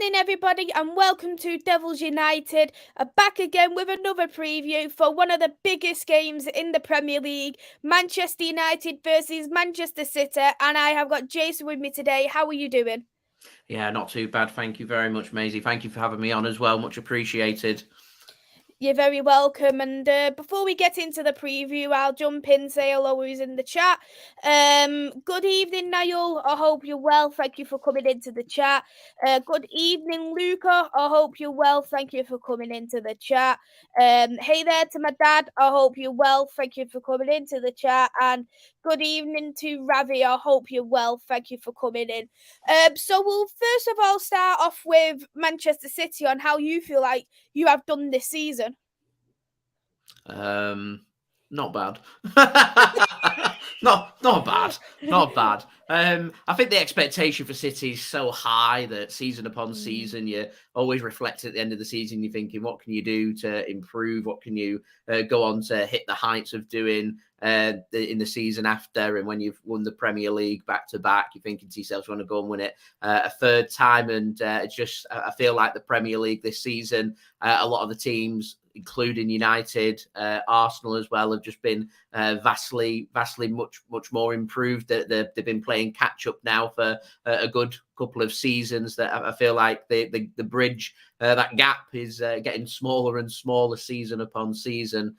evening, everybody, and welcome to Devils United. Back again with another preview for one of the biggest games in the Premier League, Manchester United versus Manchester City. And I have got Jason with me today. How are you doing? Yeah, not too bad. Thank you very much, Maisy. Thank you for having me on as well. Much appreciated. You're very welcome. And before we get into the preview, I'll jump in, say hello who's in the chat. Good evening, Niall. I hope you're well. Thank you for coming into the chat. Good evening, Luca. I hope you're well. Thank you for coming into the chat. Hey there to my dad. I hope you're well. Thank you for coming into the chat. And good evening to Ravi. I hope you're well. Thank you for coming in. So we'll first of all start off with Manchester City on how you feel like you have done this season. Not bad. not bad. Not bad. I think the expectation for City is so high that season upon season, you always reflect at the end of the season. You're thinking, what can you do to improve? What can you go on to hit the heights of doing in the season after? And when you've won the Premier League back to back, you're thinking to yourself, you want to go and win it a third time. And I feel like the Premier League this season, a lot of the teams, including United, Arsenal as well, have just been vastly much more improved. They've been playing catch up now for a good couple of seasons. That I feel like the bridge, that gap is getting smaller and smaller season upon season.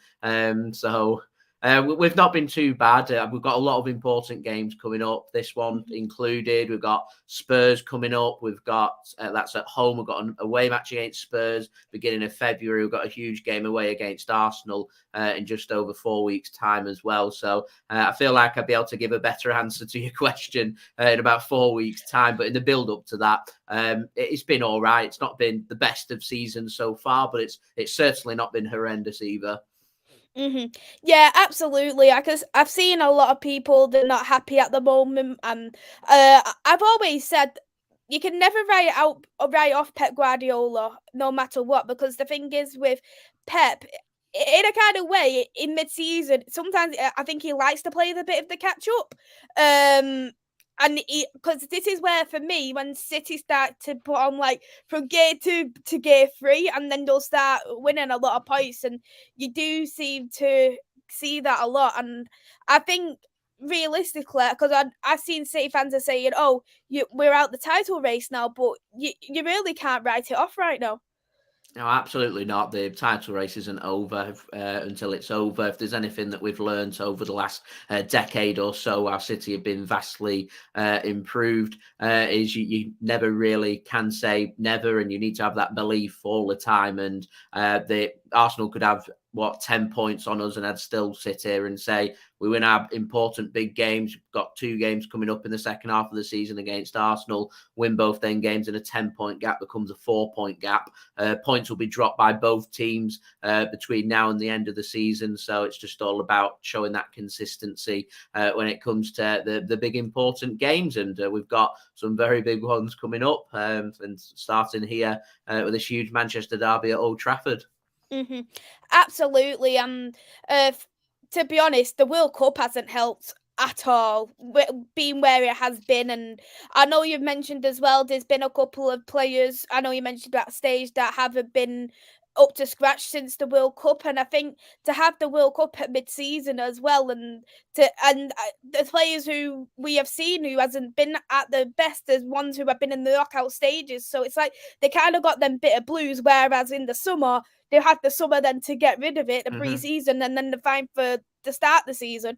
We've not been too bad. We've got a lot of important games coming up, this one included. We've got Spurs coming up. We've got, that's at home. We've got an away match against Spurs beginning of February. We've got a huge game away against Arsenal in just over 4 weeks' time as well. So I feel like I'd be able to give a better answer to your question in about 4 weeks' time. But in the build-up to that, it's been all right. It's not been the best of seasons so far, but it's certainly not been horrendous either. Yeah, absolutely. Because I've seen a lot of people that are not happy at the moment, and I've always said you can never write off Pep Guardiola no matter what, because the thing is with Pep, in a kind of way, in mid-season, sometimes I think he likes to play the bit of the catch up. And because this is where, for me, when City start to put on like from gear 2 to gear 3, and then they'll start winning a lot of points, and you do seem to see that a lot. And I think realistically, because I've seen City fans are saying, "Oh, we're out the title race now," but you really can't write it off right now. No, absolutely not. The title race isn't over until it's over. If there's anything that we've learned over the last decade or so, our City have been vastly improved. Is you never really can say never, and you need to have that belief all the time. And the Arsenal could have 10 points on us, and I'd still sit here and say we win our important big games. We've got 2 games coming up in the second half of the season against Arsenal. Win both them games, and a 10-point gap becomes a 4-point gap. Points will be dropped by both teams between now and the end of the season. So it's just all about showing that consistency when it comes to the big important games. And we've got some very big ones coming up, and starting here with this huge Manchester derby at Old Trafford. Absolutely. And to be honest, the World Cup hasn't helped at all, being where it has been. And I know you've mentioned as well, there's been a couple of players, I know you mentioned that stage, that haven't been up to scratch since the World Cup. And I think to have the World Cup at mid-season as well, and the players who we have seen who hasn't been at the best as ones who have been in the knockout stages. So it's like they kind of got them bitter blues, whereas in the summer they had the summer then to get rid of it, the pre-season, and then the fine for the start the season.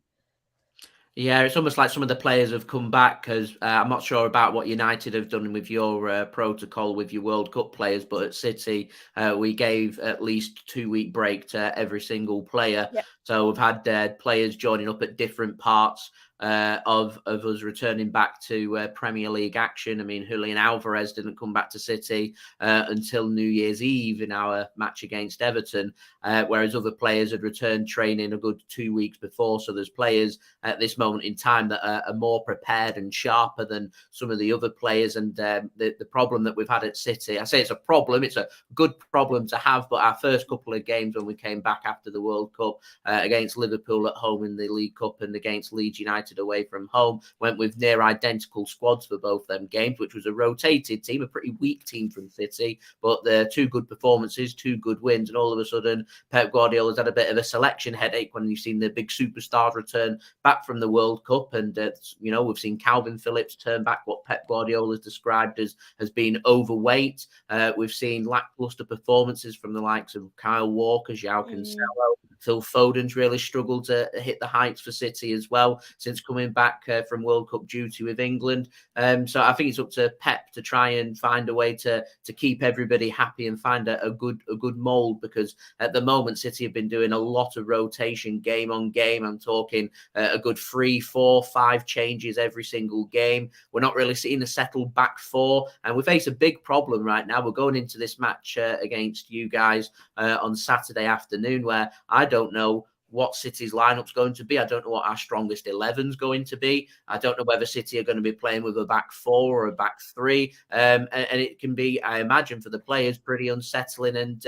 Yeah, it's almost like some of the players have come back, because I'm not sure about what United have done with your protocol with your World Cup players, but at City, we gave at least 2-week break to every single player. Yep. So we've had players joining up at different parts of us returning back to Premier League action. I mean, Julian Alvarez didn't come back to City until New Year's Eve in our match against Everton, whereas other players had returned training a good 2 weeks before. So there's players at this moment in time that are more prepared and sharper than some of the other players. And the problem that we've had at City, I say it's a problem, it's a good problem to have, but our first couple of games when we came back after the World Cup against Liverpool at home in the League Cup and against Leeds United United away from home, went with near identical squads for both them games, which was a rotated team, a pretty weak team from City, but they're two good performances, two good wins, and all of a sudden Pep Guardiola's had a bit of a selection headache when you've seen the big superstars return back from the World Cup, and we've seen Calvin Phillips turn back what Pep Guardiola has described as being overweight. We've seen lackluster performances from the likes of Kyle Walker, João Cancelo. Phil Foden's really struggled to hit the heights for City as well since coming back from World Cup duty with England. So I think it's up to Pep to try and find a way to keep everybody happy and find a good mould, because at the moment City have been doing a lot of rotation game on game. I'm talking a good 3, 4, 5 changes every single game. We're not really seeing a settled back four, and we face a big problem right now. We're going into this match against you guys on Saturday afternoon, where I don't know what City's lineup's going to be. I don't know what our strongest 11's going to be. I don't know whether City are going to be playing with a back four or a back three. And it can be, I imagine, for the players pretty unsettling, and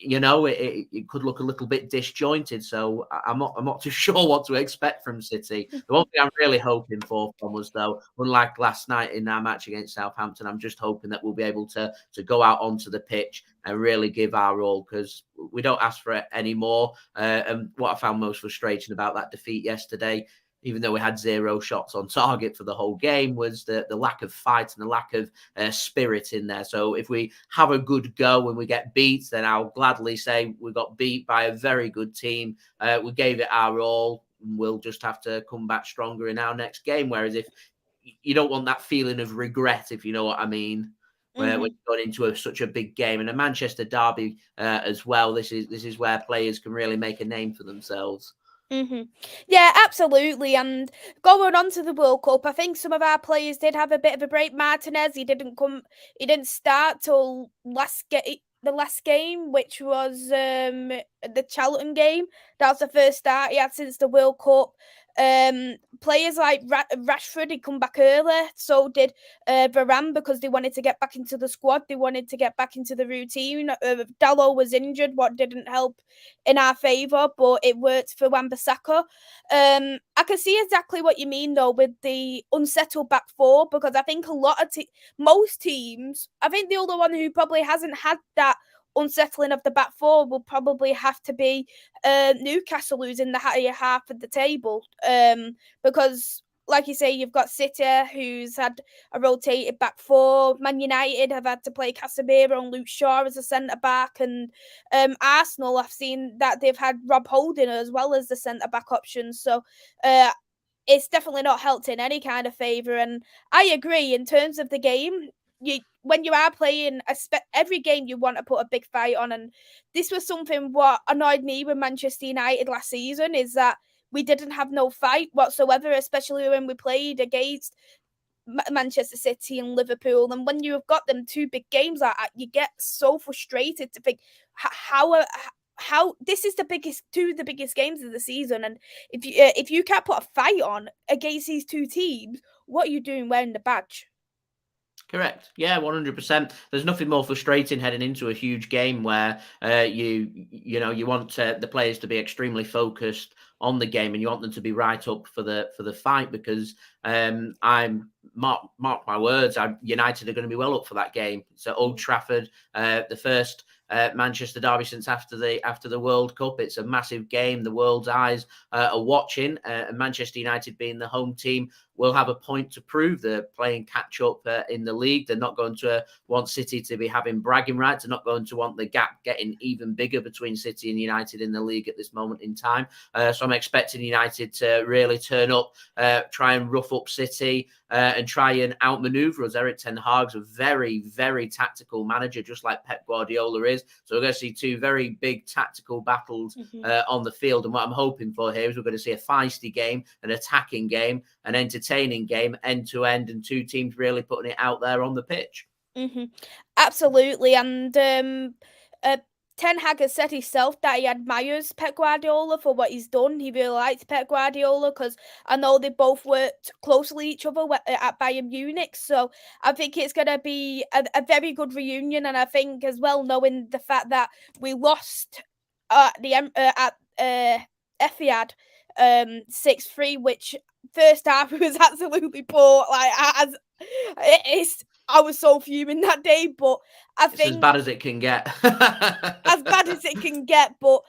it could look a little bit disjointed. So I'm not too sure what to expect from City. The one thing I'm really hoping for from us, though, unlike last night in our match against Southampton, I'm just hoping that we'll be able to go out onto the pitch and really give our all, because we don't ask for it anymore. And what I found most frustrating about that defeat yesterday, even though we had 0 shots on target for the whole game, was the lack of fight and the lack of spirit in there. So if we have a good go and we get beat, then I'll gladly say we got beat by a very good team. We gave it our all. We'll just have to come back stronger in our next game. Whereas if you don't want that feeling of regret, if you know what I mean, when you're going into such a big game, and a Manchester derby as well, this is where players can really make a name for themselves. Yeah, absolutely. And going on to the World Cup, I think some of our players did have a bit of a break. Martinez, he didn't start till the last game, which was the Charlton game. That was the first start he had since the World Cup. Players like Rashford, he come back early. So did Varane, because they wanted to get back into the squad. They wanted to get back into the routine. Dalot was injured, what didn't help in our favour, but it worked for Wan-Bissaka. I can see exactly what you mean, though, with the unsettled back four, because I think most teams, I think the only one who probably hasn't had that unsettling of the back four will probably have to be Newcastle, who's in the higher half of the table, because like you say, you've got City, who's had a rotated back four. Man United have had to play Casemiro and Luke Shaw as a centre-back. And Arsenal, I've seen that they've had Rob Holding as well as the centre-back option. So it's definitely not helped in any kind of favour. And I agree, in terms of the game, when you are playing every game, you want to put a big fight on. And this was something what annoyed me with Manchester United last season, is that we didn't have no fight whatsoever, especially when we played against Manchester City and Liverpool. And when you have got them 2 big games like that, you get so frustrated to think how this is two of the biggest games of the season, and if you can't put a fight on against these 2 teams, what are you doing wearing the badge? Correct. Yeah, 100%. There's nothing more frustrating heading into a huge game where you want the players to be extremely focused on the game, and you want them to be right up for the fight, because I'm mark my words, United are going to be well up for that game. It's at Old Trafford, the first Manchester derby since after the World Cup. It's a massive game. The world's eyes are watching, and Manchester United, being the home team, will have a point to prove. They're playing catch up in the league. They're not going to want City to be having bragging rights. They're not going to want the gap getting even bigger between City and United in the league at this moment in time. So I'm expecting United to really turn up, try and rough up City, and try and outmaneuver us. Eric Ten Hag's a very, very tactical manager, just like Pep Guardiola is. So we're going to see 2 very big tactical battles on the field. And what I'm hoping for here is we're going to see a feisty game, an attacking game, an entertaining game, end to end, and 2 teams really putting it out there on the pitch. Absolutely. And Ten Hag has said himself that he admires Pep Guardiola for what he's done. He really likes Pep Guardiola, because I know they both worked closely each other at Bayern Munich. So I think it's going to be a very good reunion. And I think as well, knowing the fact that we lost at Etihad 6-3, which first half was absolutely poor. Like, I was so fuming that day, but I It's as think bad as it can get. as bad as it can get. But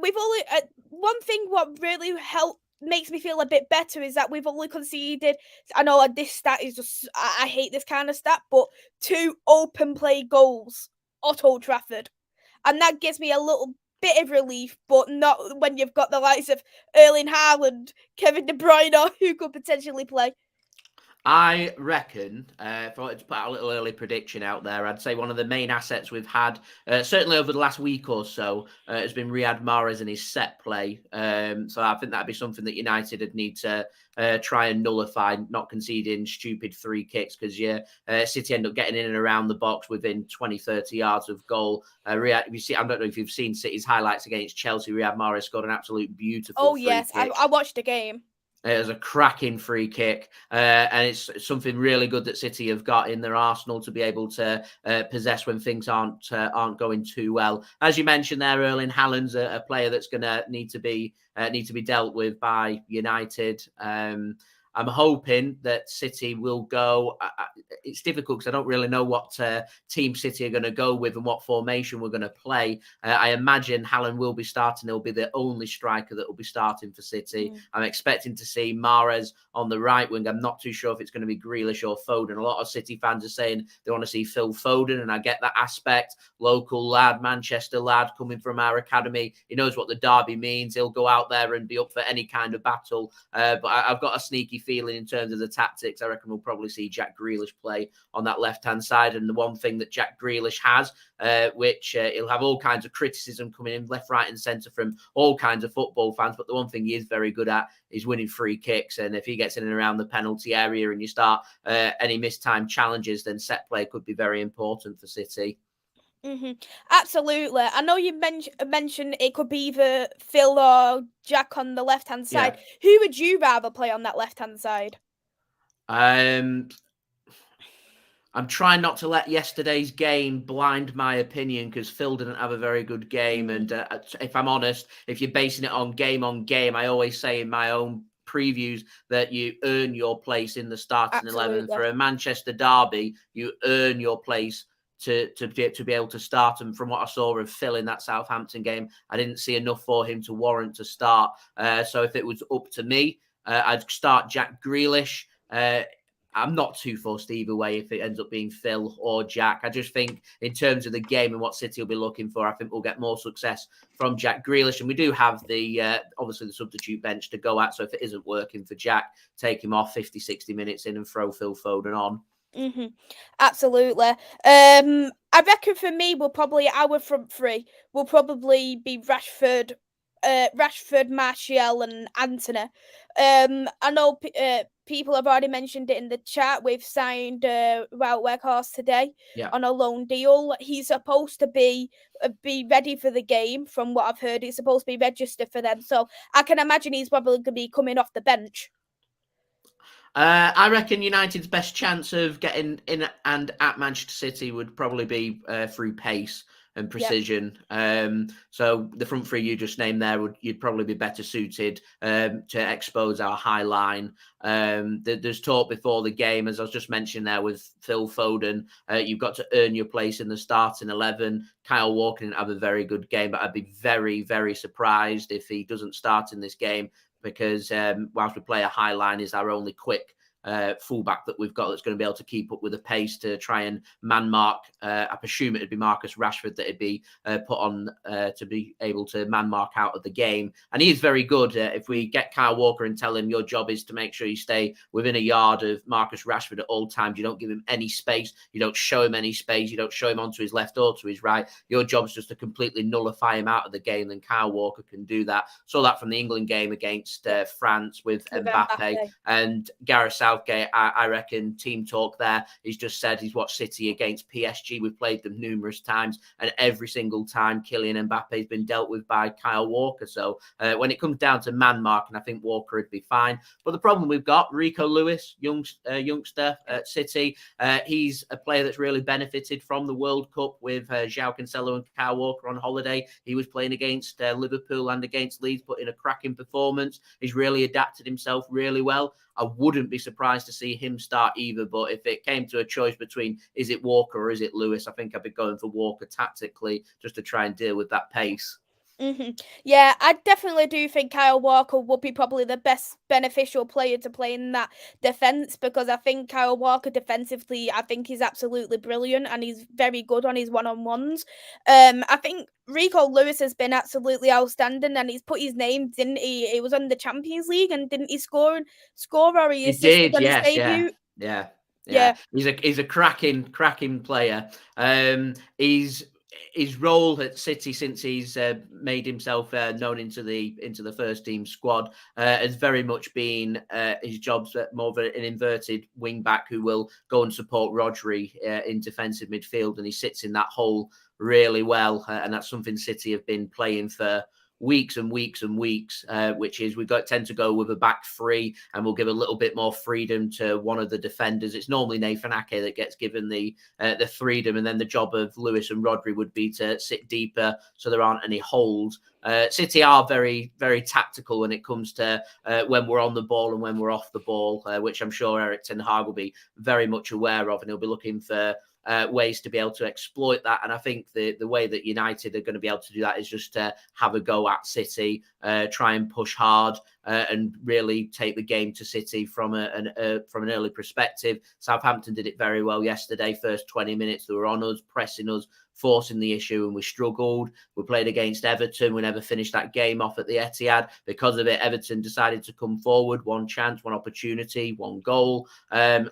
we've only one thing what really makes me feel a bit better is that we've only conceded. I know this stat is just I hate this kind of stat, but 2 open play goals at Old Trafford, and that gives me a little bit of relief, but not when you've got the likes of Erling Haaland, Kevin De Bruyne, who could potentially play. I reckon, if I wanted to put a little early prediction out there, I'd say one of the main assets we've had, certainly over the last week or so, has been Riyad Mahrez and his set play. So I think that'd be something that United would need to try and nullify, not conceding stupid free kicks, because City end up getting in and around the box within 20, 30 yards of goal. Riyad, I don't know if you've seen City's highlights against Chelsea. Riyad Mahrez scored an absolute beautiful free kick. I watched the game. It was a cracking free kick, and it's something really good that City have got in their arsenal to be able to possess when things aren't going too well. As you mentioned there, Erling Haaland's a player that's going to need to be dealt with by United. I'm hoping that City will go. It's difficult because I don't really know what team City are going to go with and what formation we're going to play. I imagine Haaland will be starting. He'll be the only striker that will be starting for City. I'm expecting to see Mahrez on the right wing. I'm not too sure if it's going to be Grealish or Foden. A lot of City fans are saying they want to see Phil Foden, and I get that aspect. Local lad, Manchester lad, coming from our academy. He knows what the derby means. He'll go out there and be up for any kind of battle. But I've got a sneaky feeling in terms of the tactics. I reckon we'll probably see Jack Grealish play on that left-hand side. And the one thing that Jack Grealish has, which he'll have all kinds of criticism coming in left, right and centre from all kinds of football fans, but the one thing he is very good at is winning free kicks. And if he gets in and around the penalty area and you start any mistimed challenges, then set play could be very important for City. Absolutely. I know you mentioned it could be either Phil or Jack on the left-hand side. Yeah. Who would you rather play on that left-hand side? I'm trying not to let yesterday's game blind my opinion, because Phil didn't have a very good game. And if I'm honest, if you're basing it on game, I always say in my own previews that you earn your place in the starting 11. For a Manchester derby, you earn your place to be able to start. And from what I saw of Phil in that Southampton game, I didn't see enough for him to warrant to start. So if it was up to me, I'd start Jack Grealish. I'm not too fussed either way if it ends up being Phil or Jack. I just think in terms of the game and what City will be looking for, I think we'll get more success from Jack Grealish. And we do have the obviously the substitute bench to go at. So if it isn't working for Jack, take him off 50, 60 minutes in and throw Phil Foden on. Absolutely. I reckon for me, our front three will probably be Rashford, Martial, and Antony. I know people have already mentioned it in the chat. We've signed Wout Weghorst today on a loan deal. He's supposed to be ready for the game. From what I've heard, he's supposed to be registered for them. So I can imagine he's probably going to be coming off the bench. I reckon United's best chance of getting in and at Manchester City would probably be through pace and precision. So the front three you just named there, you'd probably be better suited to expose our high line. There's talk before the game, as I was just mentioning there with Phil Foden, you've got to earn your place in the starting 11. Kyle Walker didn't have a very good game, but I'd be very, very surprised if he doesn't start in this game, because whilst we play a high line, is our only quick fullback that we've got that's going to be able to keep up with the pace to try and man mark. I presume it'd be Marcus Rashford that'd be put on to be able to man mark out of the game. And he is very good. If we get Kyle Walker and tell him your job is to make sure you stay within a yard of Marcus Rashford at all times, you don't give him any space, you don't show him any space, you don't show him onto his left or to his right, your job is just to completely nullify him out of the game. Then Kyle Walker can do that. Saw that from the England game against France with Mbappe. And Gareth Southgate Southgate, I reckon team talk there. He's just said he's watched City against PSG. We've played them numerous times, and every single time Kylian Mbappe's been dealt with by Kyle Walker. So when it comes down to man marking, I think Walker would be fine. But the problem we've got, Rico Lewis, youngster at City, he's a player that's really benefited from the World Cup with João Cancelo and Kyle Walker on holiday. He was playing against Liverpool and against Leeds, put in a cracking performance. He's really adapted himself really well. I wouldn't be surprised to see him start either. But if it came to a choice between is it Walker or is it Lewis, I think I'd be going for Walker tactically just to try and deal with that pace. Yeah, I definitely do think Kyle Walker would be probably the best beneficial player to play in that defence, because I think Kyle Walker defensively, I think he's absolutely brilliant and he's very good on his one-on-ones. I think Rico Lewis has been absolutely outstanding and he's put his name, didn't he? He was on the Champions League and didn't he score or he assisted did, on his yes, debut? Yeah. He's a cracking player. His role at City since he's made himself known into the first team squad has very much been his job's more of an inverted wing back who will go and support Rodri in defensive midfield, and he sits in that hole really well, and that's something City have been playing for weeks and weeks and weeks, which is tend to go with a back three, and we'll give a little bit more freedom to one of the defenders. It's normally Nathan Ake that gets given the freedom, and then the job of Lewis and Rodri would be to sit deeper so there aren't any holes. City are very, very tactical when it comes to when we're on the ball and when we're off the ball, which I'm sure Erik ten Hag will be very much aware of, and he'll be looking for ways to be able to exploit that. And I think the way that United are going to be able to do that is just to have a go at City, try and push hard, and really take the game to City from an early perspective. Southampton did it very well yesterday. First 20 minutes, they were on us, pressing us, forcing the issue, and we struggled. We played against Everton. We never finished that game off at the Etihad. Because of it, Everton decided to come forward. One chance, one opportunity, one goal.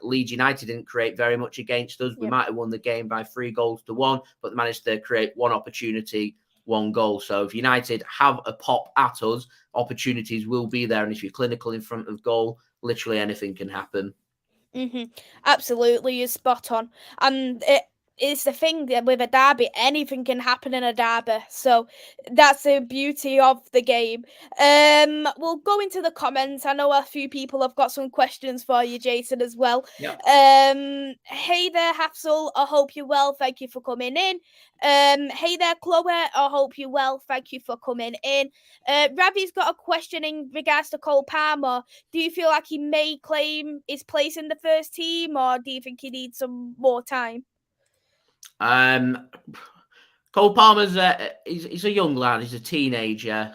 Leeds United didn't create very much against us. We might have won the game by 3-1, but managed to create one opportunity, one goal. So if United have a pop at us, opportunities will be there. And if you're clinical in front of goal, literally anything can happen. Absolutely, you're spot on. And it's the thing that with a derby, anything can happen in a derby. So that's the beauty of the game. We'll go into the comments. I know a few people have got some questions for you, Jason, as well. Yep. Hey there, Hafsel. I hope you're well. Thank you for coming in. Hey there, Chloe. I hope you're well. Thank you for coming in. Ravi's got a question in regards to Cole Palmer. Do you feel like he may claim his place in the first team, or do you think he needs some more time? Cole Palmer's he's a young lad. He's a teenager.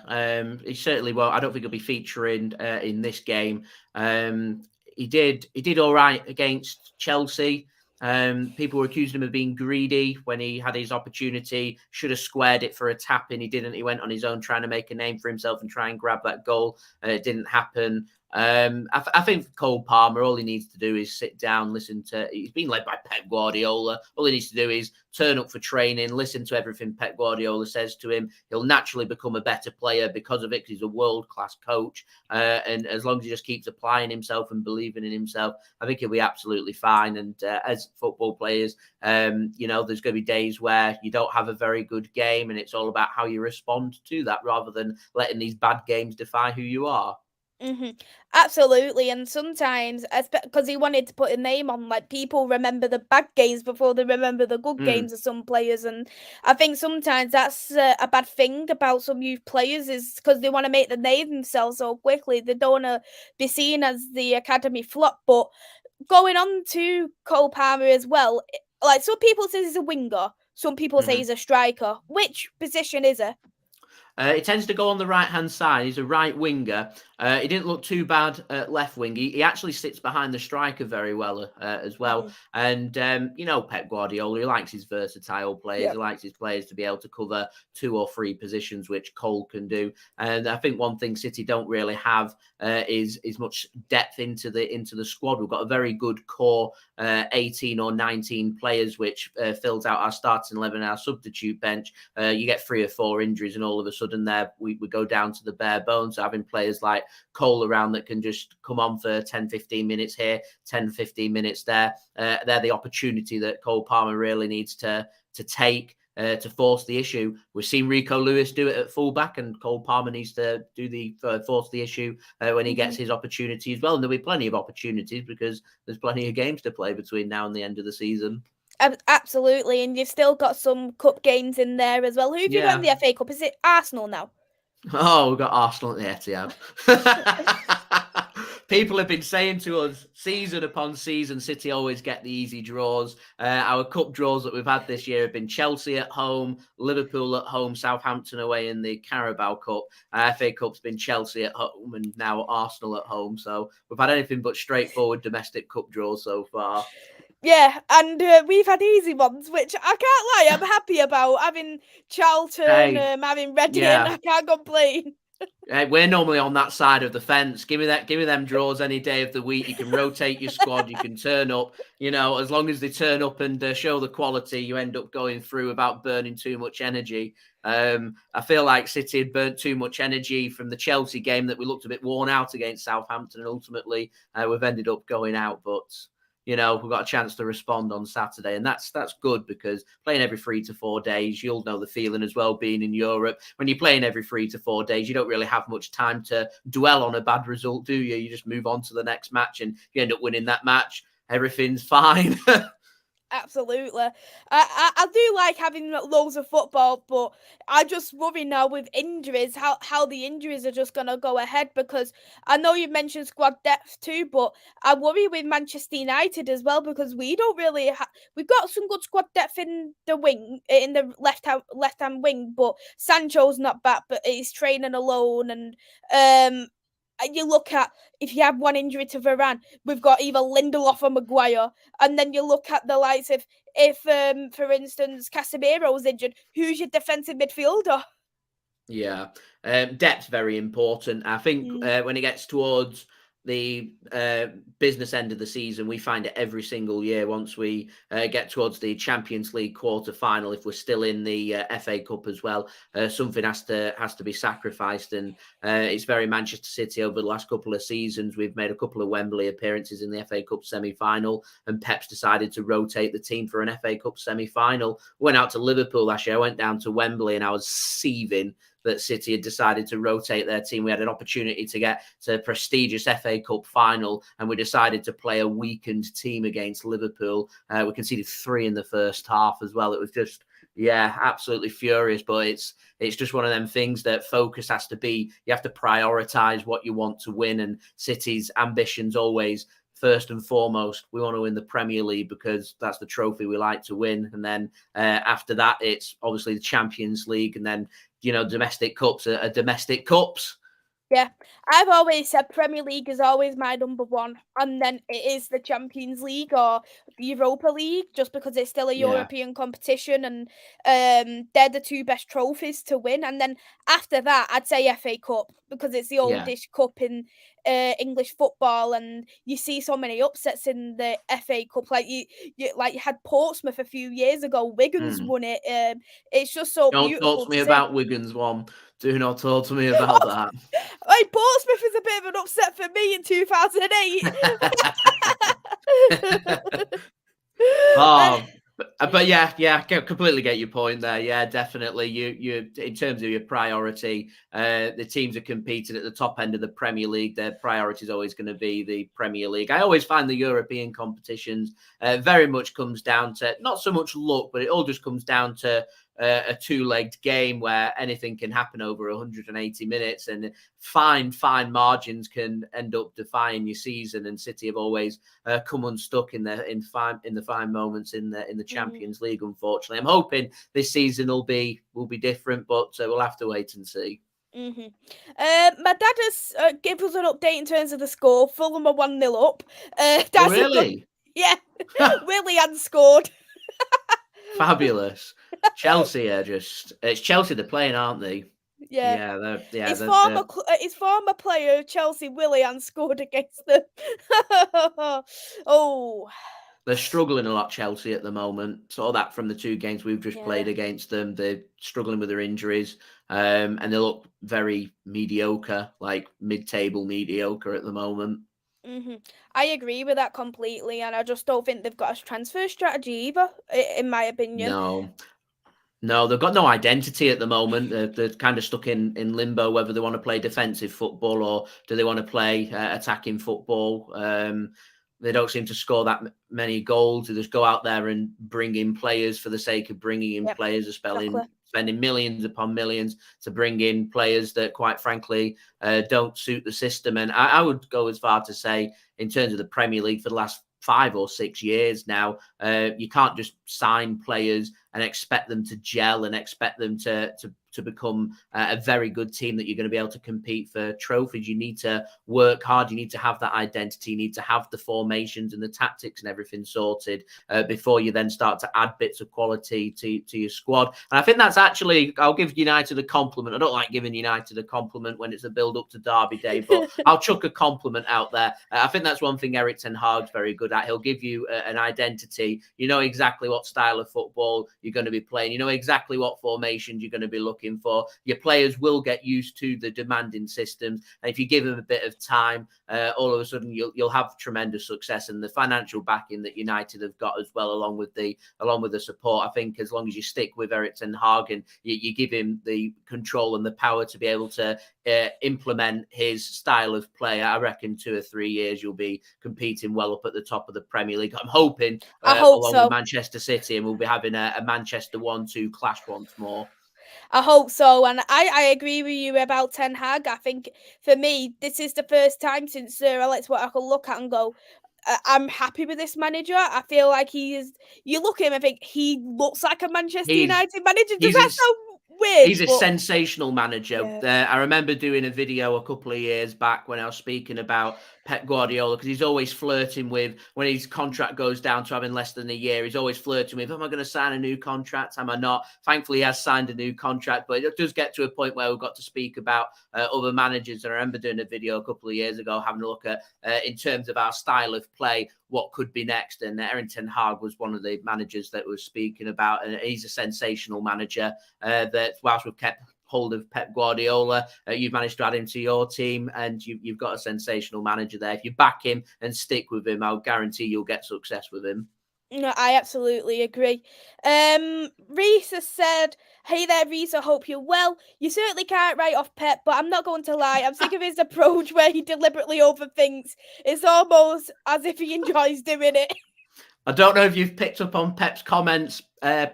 He certainly won't. I don't think he'll be featuring in this game. He did all right against Chelsea. People were accusing him of being greedy when he had his opportunity. Should have squared it for a tap in. He didn't. He went on his own trying to make a name for himself and try and grab that goal. It didn't happen. I think Cole Palmer, all he needs to do is sit down, listen to. He's been led by Pep Guardiola. All he needs to do is turn up for training, listen to everything Pep Guardiola says to him. He'll naturally become a better player because of it, because he's a world-class coach. And as long as he just keeps applying himself and believing in himself, I think he'll be absolutely fine. And as football players, there's going to be days where you don't have a very good game, and it's all about how you respond to that rather than letting these bad games define who you are. Absolutely, and sometimes, because he wanted to put a name on, like, people remember the bad games before they remember the good games of some players, and I think sometimes that's a bad thing about some youth players, is because they want to make the name themselves so quickly. They don't want to be seen as the academy flop. But going on to Cole Palmer as well, like, some people say he's a winger, some people say he's a striker. Which position is it? He tends to go on the right-hand side. He's a right winger. He didn't look too bad at left wing. He actually sits behind the striker very well as well. And, Pep Guardiola, he likes his versatile players. He likes his players to be able to cover 2 or 3 positions, which Cole can do. And I think one thing City don't really have is much depth into the squad. We've got a very good core 18 or 19 players, which fills out our starting 11 and our substitute bench. You get 3 or 4 injuries, and all of a sudden there we go down to the bare bones. So having players like like Cole around that can just come on for 10, 15 minutes here, 10, 15 minutes there. They're the opportunity that Cole Palmer really needs to take to force the issue. We've seen Rico Lewis do it at fullback, and Cole Palmer needs to do the force the issue when he gets his opportunity as well. And there'll be plenty of opportunities because there's plenty of games to play between now and the end of the season. Absolutely, and you've still got some cup games in there as well. Who have you got in the FA Cup? Is it Arsenal now? Oh, we've got Arsenal at the Etihad. People have been saying to us season upon season, City always get the easy draws. Our cup draws that we've had this year have been Chelsea at home, Liverpool at home, Southampton away in the Carabao Cup. FA Cup's been Chelsea at home and now Arsenal at home. So we've had anything but straightforward domestic cup draws so far. Yeah, and we've had easy ones, which I can't lie, I'm happy about. Having Charlton, having Reading, I can't complain. We're normally on that side of the fence. Give me them draws any day of the week. You can rotate your squad. You can turn up. As long as they turn up and show the quality, you end up going through without burning too much energy. I feel like City had burnt too much energy from the Chelsea game that we looked a bit worn out against Southampton, and ultimately we've ended up going out. But we've got a chance to respond on Saturday, and that's good because playing every 3 to 4 days, you'll know the feeling as well being in Europe. When you're playing every 3 to 4 days, you don't really have much time to dwell on a bad result, do you? You just move on to the next match and you end up winning that match. Everything's fine. Absolutely. I do like having loads of football, but I just worry now with injuries, how the injuries are just going to go ahead, because I know you mentioned squad depth too, but I worry with Manchester United as well, because we don't really we've got some good squad depth in the wing, in the left-hand wing, but Sancho's not back, but he's training alone, and you look at, if you have one injury to Varane, we've got either Lindelof or Maguire, and then you look at the likes of, if for instance Casemiro's injured, who's your defensive midfielder? Yeah, depth's very important. I think when it gets towards the business end of the season, we find it every single year once we get towards the Champions League quarter final, if we're still in the FA Cup as well, something has to be sacrificed, and it's very Manchester City over the last couple of seasons. We've made a couple of Wembley appearances in the FA Cup semi-final, and Pep's decided to rotate the team for an FA Cup semi-final. Went out to Liverpool last year. I went down to Wembley and I was seething that City had decided to rotate their team. We had an opportunity to get to a prestigious FA Cup final, and we decided to play a weakened team against Liverpool. We conceded 3 in the first half as well. It was just, absolutely furious. But it's just one of them things that focus has to be. You have to prioritise what you want to win, and City's ambitions always, first and foremost, we want to win the Premier League because that's the trophy we like to win. And then after that, it's obviously the Champions League, and then domestic cups are domestic cups. Yeah, I've always said Premier League is always my number one, and then it is the Champions League or the Europa League, just because it's still a European competition, and they're the 2 best trophies to win. And then after that, I'd say FA Cup, because it's the oldest cup in English football, and you see so many upsets in the FA Cup. Like you had Portsmouth a few years ago. Wigan's won it. It's just so beautiful. Don't talk to me about Wigan's one. Do not talk to me about that. Like, Portsmouth is a bit of an upset for me in 2008. But yeah, completely get your point there. Yeah, definitely. You in terms of your priority, the teams are competing at the top end of the Premier League. Their priority is always going to be the Premier League. I always find the European competitions very much comes down to not so much luck, but it all just comes down to a 2-legged game where anything can happen over 180 minutes, and fine margins can end up defying your season. And City have always come unstuck in the fine moments in the Champions League. Unfortunately, I'm hoping this season will be different, but we'll have to wait and see. My dad has given us an update in terms of the score. Fulham are 1-0 up. Oh, really? Yeah, Willian scored. Fabulous. Chelsea are it's Chelsea they're playing, aren't they? Yeah. His former player Chelsea, Willian, scored against them. Oh. They're struggling a lot, Chelsea, at the moment. Saw that from the 2 games we've just played Yeah. against them. They're struggling with their injuries, and they look very mediocre, like mid-table mediocre at the moment. I agree with that completely, and I just don't think they've got a transfer strategy either, in my opinion. No. No, they've got no identity at the moment. They're kind of stuck in limbo whether they want to play defensive football or do they want to play attacking football. They don't seem to score that many goals. They just go out there and bring in players for the sake of bringing in Yep, players, or exactly. spending millions upon millions to bring in players that, quite frankly, don't suit the system. And I would go as far to say, in terms of the Premier League for the last 5 or 6 years now, you can't just sign players and expect them to gel and expect them to become a very good team that you're going to be able to compete for trophies. You need to work hard. You need to have that identity. You need to have the formations and the tactics and everything sorted before you then start to add bits of quality to your squad. And I think that's actually, I'll give United a compliment. I don't like giving United a compliment when it's a build up to Derby Day, but I'll chuck a compliment out there. I think that's one thing Erik Ten Hag's very good at. He'll give you an identity. You know exactly what style of football you're going to be playing. You know exactly what formations you're going to be looking for. Your players will get used to the demanding systems, and if you give them a bit of time, all of a sudden you'll have tremendous success. And the financial backing that United have got as well, along with the support, I think as long as you stick with Erik Ten Hag and you give him the control and the power to be able to implement his style of play, I reckon 2 or 3 years you'll be competing well up at the top of the Premier League. I'm hoping, I hope along with so. Manchester City, and we'll be having a Manchester 1-2 clash once more. I hope so, and I agree with you about Ten Hag. I think for me, this is the first time since Sir Alex what I can look at and go, I'm happy with this manager. I feel like he is. You look at him and think he looks like a Manchester He's United manager. Does that he's sound weird? He's a But sensational manager. yeah. I remember doing a video a couple of years back when I was speaking about Pep Guardiola, because he's always flirting with, when his contract goes down to having less than a year, he's always flirting with, am I going to sign a new contract? Am I not? Thankfully, he has signed a new contract, but it does get to a point where we've got to speak about other managers. And I remember doing a video a couple of years ago, having a look at, in terms of our style of play, what could be next. And Erik Ten Hag was one of the managers that was speaking about, and he's a sensational manager that, whilst we've kept hold of Pep Guardiola, you've managed to add him to your team, and you've got a sensational manager there. If you back him and stick with him, I'll guarantee you'll get success with him. No, I absolutely agree. Reese has said, "Hey there, Reese. I hope you're well. You certainly can't write off Pep, but I'm not going to lie. I'm sick of his approach where he deliberately overthinks. It's almost as if he enjoys doing it." I don't know if you've picked up on Pep's comments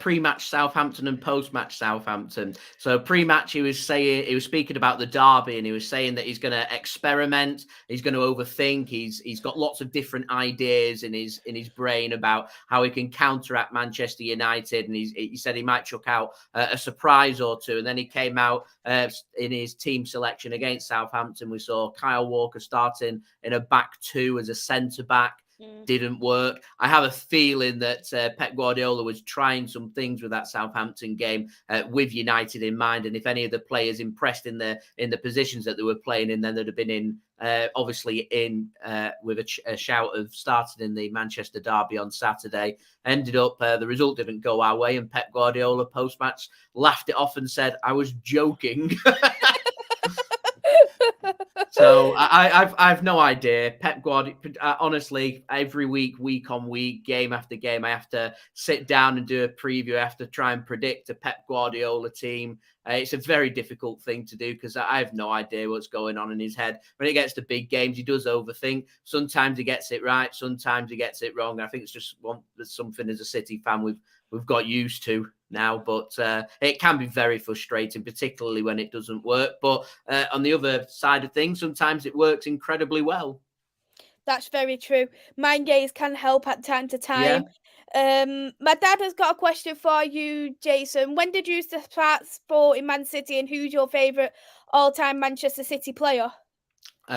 pre-match Southampton and post-match Southampton. So pre-match, he was speaking about the derby, and he was saying that he's going to experiment, he's going to overthink, he's got lots of different ideas in his brain about how he can counteract Manchester United, and he said he might chuck out a surprise or two. And then he came out in his team selection against Southampton. We saw Kyle Walker starting in a back two as a centre back. Didn't work. I have a feeling that Pep Guardiola was trying some things with that Southampton game with United in mind, and if any of the players impressed in the positions that they were playing in, then they'd have been in obviously in with a shout of starting in the Manchester derby on Saturday. Ended up the result didn't go our way, and Pep Guardiola post-match laughed it off and said, "I was joking." So I've no idea. Pep Guardiola, honestly, every week on week, game after game, I have to sit down and do a preview. I have to try and predict a Pep Guardiola team. It's a very difficult thing to do because I have no idea what's going on in his head. When it gets to big games, he does overthink. Sometimes he gets it right, sometimes he gets it wrong. I think it's just something as a City fan we've got used to now, but it can be very frustrating, particularly when it doesn't work. But on the other side of things, sometimes it works incredibly well. That's very true. Mind games can help at time to Yeah. time. My dad has got a question for you, Jason. When did you start supporting Man City, and who's your favourite all-time Manchester City player?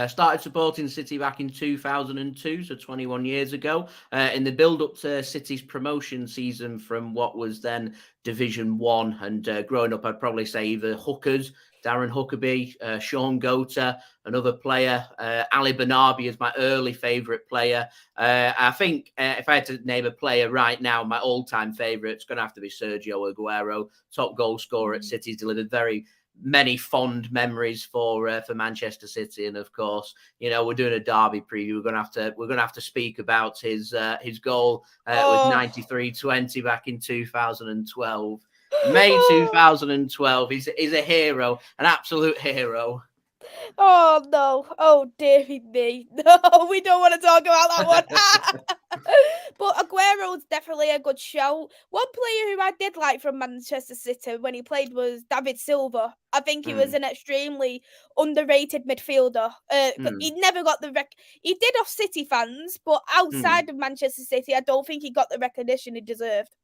Started supporting City back in 2002, so 21 years ago, in the build-up to City's promotion season from what was then Division 1. And growing up, I'd probably say either hookers, Darren Huckabee, Sean Gota, another player, Ali Banabi is my early favourite player. I think if I had to name a player right now, my all-time favourite, it's going to have to be Sergio Aguero, top goal scorer at City. He's delivered very many fond memories for Manchester City, and of course, we're doing a derby preview. We're gonna have to speak about his goal with 93-20 back in 2012. May 2012. He's a hero, an absolute hero. Oh no! Oh dearie me! No, we don't want to talk about that one. But Aguero's definitely a good shout. One player who I did like from Manchester City when he played was David Silva. I think he was an extremely underrated midfielder. He never got the he did off City fans, but outside of Manchester City, I don't think he got the recognition he deserved.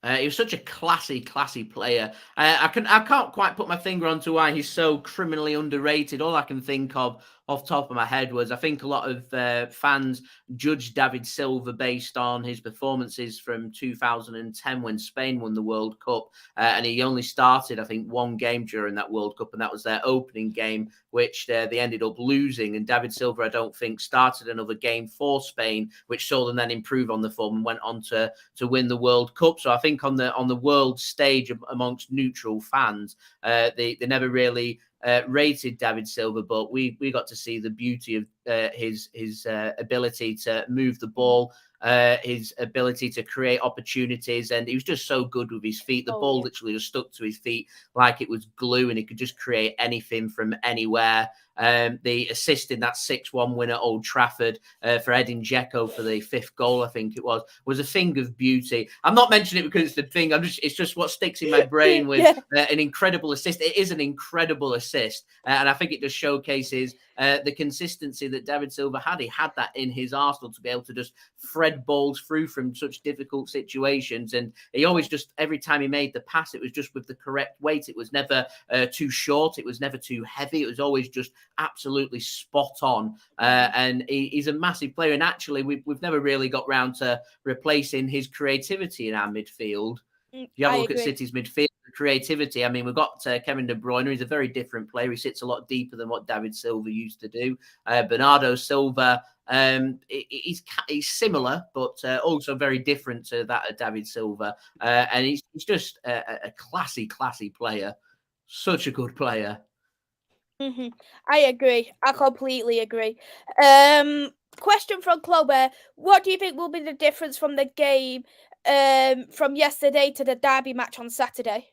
He was such a classy player. I can't quite put my finger onto why he's so criminally underrated. All I can think of off the top of my head was I think a lot of fans judged David Silva based on his performances from 2010 when Spain won the World Cup. And he only started, I think, one game during that World Cup, and that was their opening game, which they ended up losing. And David Silva, I don't think, started another game for Spain, which saw them then improve on the form and went on to win the World Cup. So I think on the world stage amongst neutral fans, they never really rated David Silva, but we got to see the beauty of his ability to move the ball, his ability to create opportunities, and he was just so good with his feet. The ball literally just stuck to his feet like it was glue, and he could just create anything from anywhere. The assist in that 6-1 win at Old Trafford for Edin Dzeko for the 5th goal, I think it was a thing of beauty. I'm not mentioning it because it's the thing. It's just what sticks in my brain with an incredible assist. It is an incredible assist, and I think it just showcases the consistency that David Silva had. He had that in his arsenal to be able to just thread balls through from such difficult situations, and he always just, every time he made the pass, it was just with the correct weight. It was never too short. It was never too heavy. It was always just absolutely spot on. And he's a massive player. And actually, we've never really got round to replacing his creativity in our midfield. If you have a look at City's midfield creativity, I mean, we've got Kevin De Bruyne. He's a very different player. He sits a lot deeper than what David Silva used to do. Bernardo Silva, he's similar, but also very different to that of David Silva. And he's just a classy player. Such a good player. I agree. I completely agree. Question from Chloe. What do you think will be the difference from the game from yesterday to the derby match on Saturday?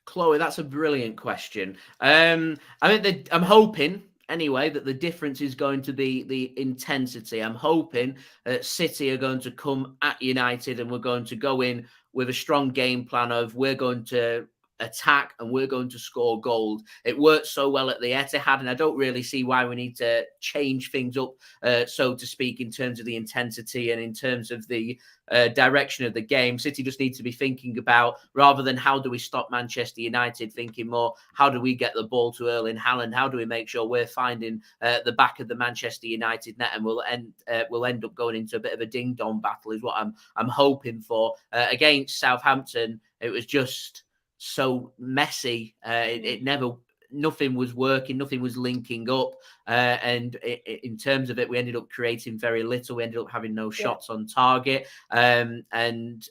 Chloe, that's a brilliant question. I think I'm hoping anyway that the difference is going to be the intensity. I'm hoping City are going to come at United and we're going to go in with a strong game plan of we're going to attack and we're going to score goals. It worked so well at the Etihad, and I don't really see why we need to change things up, so to speak, in terms of the intensity and in terms of the direction of the game. City just need to be thinking about, rather than how do we stop Manchester United, thinking more, how do we get the ball to Erling Haaland? How do we make sure we're finding the back of the Manchester United net, and we'll end up going into a bit of a ding-dong battle is what I'm hoping for. Against Southampton, it was just so messy. Nothing was working, nothing was linking up. And in terms of it, we ended up creating very little. We ended up having no shots on target. And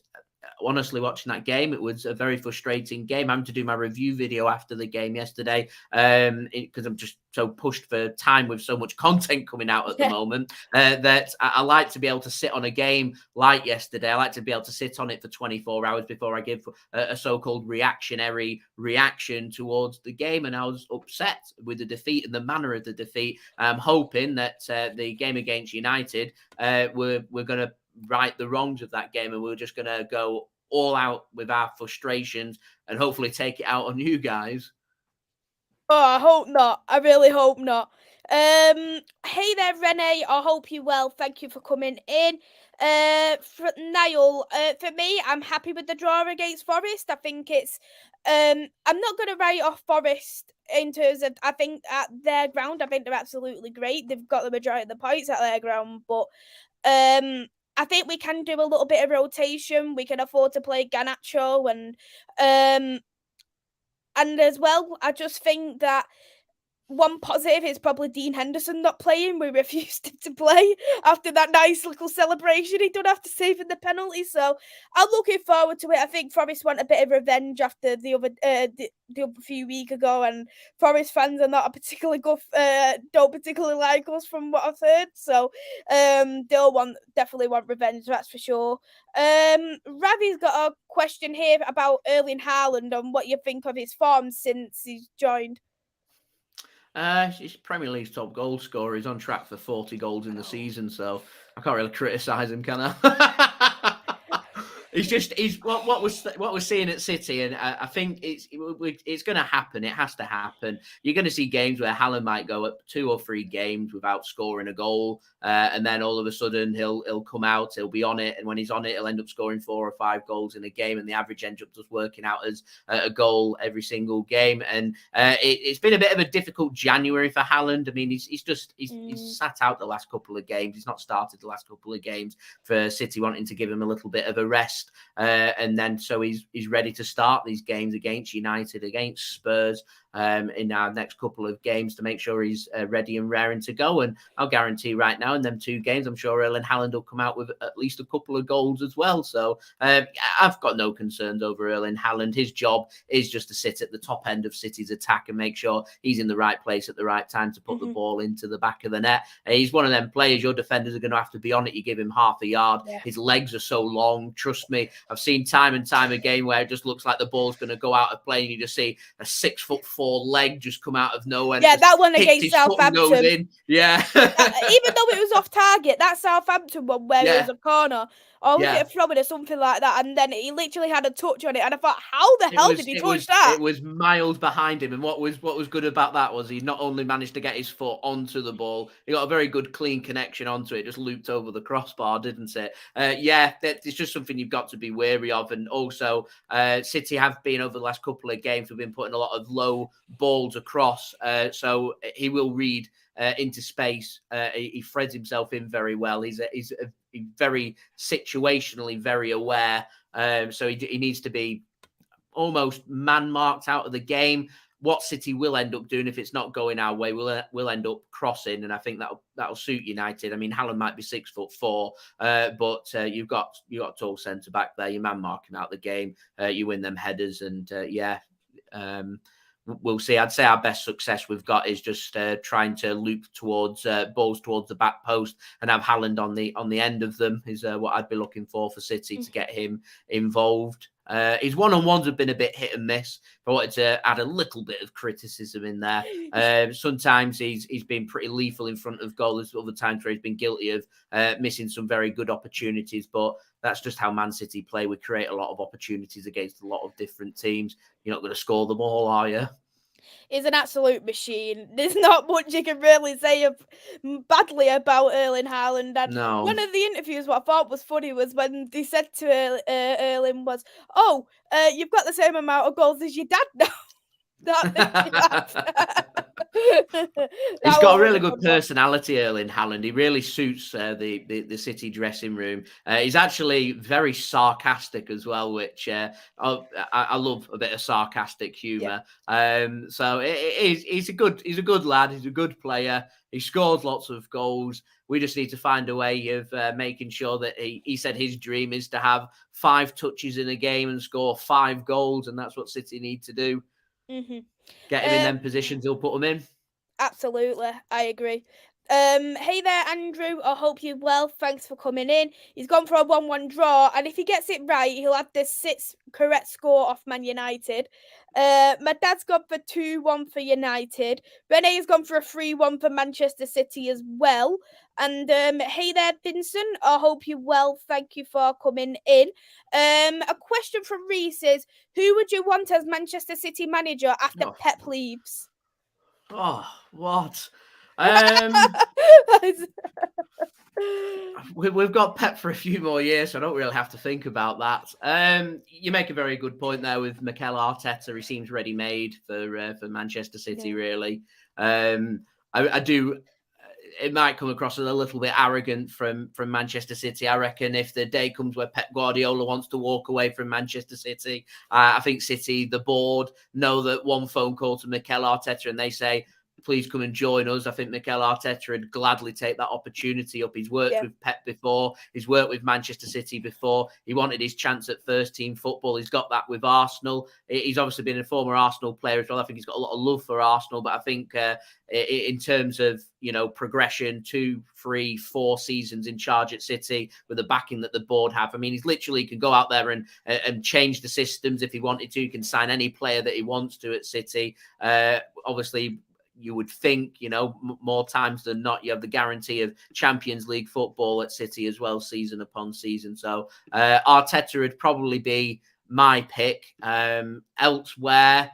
honestly, watching that game, it was a very frustrating game. I'm having to do my review video after the game yesterday because I'm just so pushed for time with so much content coming out at the moment that I like to be able to sit on a game like yesterday. I like to be able to sit on it for 24 hours before I give a so-called reactionary reaction towards the game. And I was upset with the defeat and the manner of the defeat. I'm hoping that the game against United, we're going to right the wrongs of that game, and we're just going to go all out with our frustrations and hopefully take it out on you guys. Oh, I hope not. I really hope not. Hey there, Renee. I hope you well. Thank you for coming in. For Niall, for me, I'm happy with the draw against Forest. I think it's I'm not going to write off Forest in terms of, I think at their ground, I think they're absolutely great. They've got the majority of the points at their ground, but I think we can do a little bit of rotation. We can afford to play Garnacho and as well, I just think that one positive is probably Dean Henderson not playing. We refused him to play after that nice little celebration he done after saving the penalty. So I'm looking forward to it. I think Forest want a bit of revenge after the other few weeks ago, and Forest fans are not a particularly good, don't particularly like us from what I've heard. So they'll definitely want revenge, that's for sure. Ravi's got a question here about Erling Haaland and what you think of his form since he's joined. He's Premier League's top goal scorer. He's on track for 40 goals in the season, so I can't really criticise him, can I? he's what we're seeing at City, and I think it's going to happen. It has to happen. You're going to see games where Haaland might go up 2 or 3 games without scoring a goal, and then all of a sudden he'll come out, he'll be on it, and when he's on it, he'll end up scoring 4 or 5 goals in a game, and the average ends up just working out as a goal every single game. And it's been a bit of a difficult January for Haaland. I mean, he's sat out the last couple of games. He's not started the last couple of games for City wanting to give him a little bit of a rest. And then so he's ready to start these games against United, against Spurs, in our next couple of games to make sure he's ready and raring to go. And I'll guarantee right now in them 2 games, I'm sure Erling Haaland will come out with at least a couple of goals as well. So I've got no concerns over Erling Haaland. His job is just to sit at the top end of City's attack and make sure he's in the right place at the right time to put the ball into the back of the net. He's one of them players, your defenders are going to have to be on it. You give him half a yard. Yeah. His legs are so long. Trust me, I've seen time and time again where it just looks like the ball's going to go out of play and you just see a 6'4" leg just come out of nowhere. Yeah, that one against Southampton. Yeah. Even though it was off target, that Southampton one where it was a corner, or was it a throw-in or something like that, and then he literally had a touch on it, and I thought, how the hell did he touch that? It was miles behind him, and what was good about that was he not only managed to get his foot onto the ball, he got a very good clean connection onto it, just looped over the crossbar, didn't it? It's just something you've got to be wary of. And also City have been, over the last couple of games, we've been putting a lot of low balls across, so he will read into space. He threads himself in very well. He's very situationally very aware. So he needs to be almost man-marked out of the game. What City will end up doing if it's not going our way, we'll end up crossing, and I think that'll suit United. I mean, Haaland might be 6'4", but you've got a tall centre back there. You man marking out the game. You win them headers, and we'll see. I'd say our best success we've got is just trying to loop towards balls towards the back post and have Haaland on the end of them is what I'd be looking for City to get him involved. His one-on-ones have been a bit hit and miss. I wanted to add a little bit of criticism in there. Sometimes he's been pretty lethal in front of goal. There's other times where he's been guilty of missing some very good opportunities. But that's just how Man City play. We create a lot of opportunities against a lot of different teams. You're not going to score them all, are you? He's an absolute machine. There's not much you can really say badly about Erling Haaland. And one of the interviews, what I thought was funny was when they said to Erling was, "Oh, you've got the same amount of goals as your dad now." He's got a really good personality, Erling Haaland. He really suits the City dressing room. He's actually very sarcastic as well, which I love a bit of sarcastic humour. Yeah. So he's a good lad. He's a good player. He scores lots of goals. We just need to find a way of making sure that he said his dream is to have 5 touches in a game and score 5 goals, and that's what City need to do. Get him in them positions, he'll put them in. Absolutely, I agree. Hey there, Andrew. I hope you're well. Thanks for coming in. He's gone for a 1-1 draw, and if he gets it right, he'll have the 6th correct score off Man United. My dad's gone for 2-1 for United. Renee's gone for a 3-1 for Manchester City as well. And hey there, Vincent. I hope you're well. Thank you for coming in. A question from Reese is, who would you want as Manchester City manager after Pep leaves? Oh, what? We've got Pep for a few more years, so I don't really have to think about that. You make a very good point there with Mikel Arteta. He seems ready-made for Manchester City, really. I do. It might come across as a little bit arrogant from Manchester City. I reckon if the day comes where Pep Guardiola wants to walk away from Manchester City, I think City, the board, know that one phone call to Mikel Arteta and they say, please come and join us. I think Mikel Arteta would gladly take that opportunity up. He's worked with Pep before. He's worked with Manchester City before. He wanted his chance at first team football. He's got that with Arsenal. He's obviously been a former Arsenal player as well. I think he's got a lot of love for Arsenal, but I think in terms of, progression, 2, 3, 4 seasons in charge at City with the backing that the board have. I mean, he's literally can go out there and change the systems if he wanted to. He can sign any player that he wants to at City. Obviously, you would think, more times than not, you have the guarantee of Champions League football at City as well, season upon season. So Arteta would probably be my pick. Elsewhere,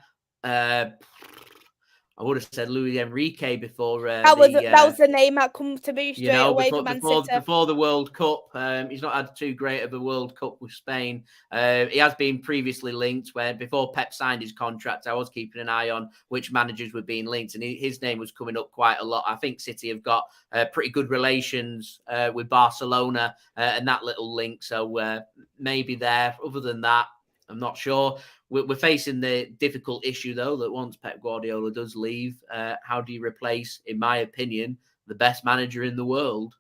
I would have said Luis Enrique before. That was the name that comes to me straight away for Man City. Before the World Cup, he's not had too great of a World Cup with Spain. He has been previously linked, where before Pep signed his contract, I was keeping an eye on which managers were being linked, and his name was coming up quite a lot. I think City have got pretty good relations with Barcelona and that little link, so maybe there. Other than that, I'm not sure. We're facing the difficult issue, though, that once Pep Guardiola does leave, how do you replace, in my opinion, the best manager in the world?